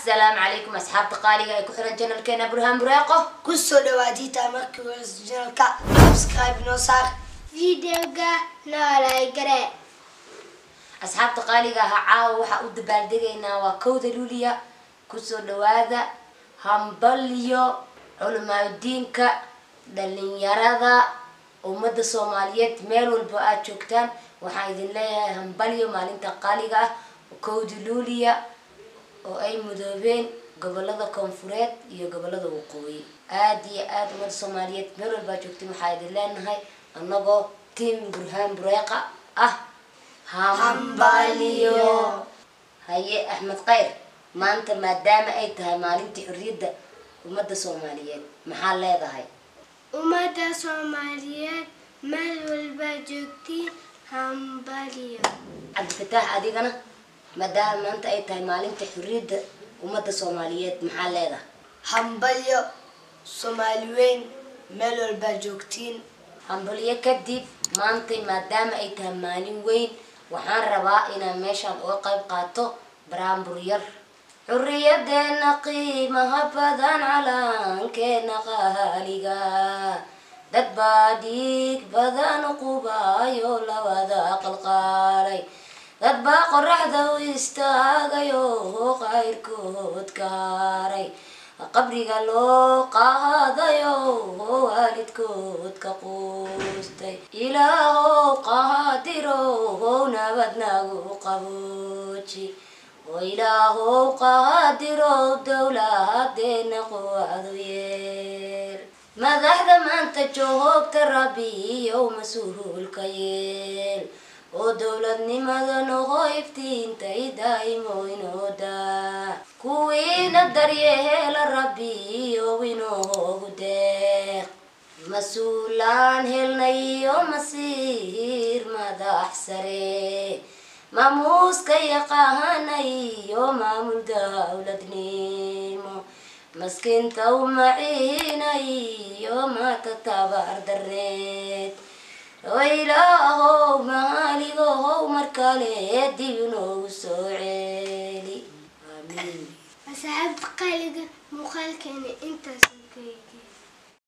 السلام عليكم أصحاب تقاليق أيكو حرن جنال كينا برهان براقه كسو دواديتا مركو جنالك سبسكرايب نوصار فيديوغا نولا يقرأ أصحاب تقاليق هعاو وحا uddabaal degaynaa waa kowda luuliya kusoo dhawaada hambalyo culimaadudiinka dhalinyarada ummada Soomaaliyeed meel walba aad joogtaan waxaan idin leeyahay hambalyo maalinta qaaliga ah kowda luuliya oo ay mudoobeen gobolada koonfureed iyo gobolada waqooyi aad iyo aad ummada Soomaaliyeed meel walba joogtaan waxaan idin leenahay anagoo team burhaan buraaqa ah hambalyo haye Axmed Khayr maanta maadaama ay tahay maalintii xurriyadda ummada Soomaaliyeed maxaa leedahay ummada Soomaaliyeed meel walba joogtiin hambalyo Cabdifataax adigana maadaama maanta ay tahay maalintii xurriyadda ummada Soomaaliyeed maxaa leedahay hambalyo Soomaaliweyn meel walba joogtiin hambalyo kadib maanta maadaama ay tahay maalin weyn waxaan rabaa inaan meeshaan uga qayb qaato baraambur yar xurriyadeena qiimaha badan calankeena qaaliga dad baa dhiig badan qubayo labada qalqaalay dad baa qorraxda u istaagayo qayrkood ka haray qabriga loo qaadayo waalidkood ka quustay ilaahow qaadiro nabad nagu qabooji oo ilaahow qaadiro dowladeena quwadu yeer madaxda maanta joogta rabbiyow mas-uulka yeel oo dowladnimada noqo iftiintay daa'imo inoo daa kuwiina daryeela rabbiyow inoogu deeq mas-uulaan helnayo masiir madax sare maamuuska yaqaanayo maamul dowladnimo maskiinta u maciinayo maata tabar darneed oo ilaahow maaligow markale dib inoogu soo ceeli aamiin أصحاب تقاليق مخالكين انت سنكيكي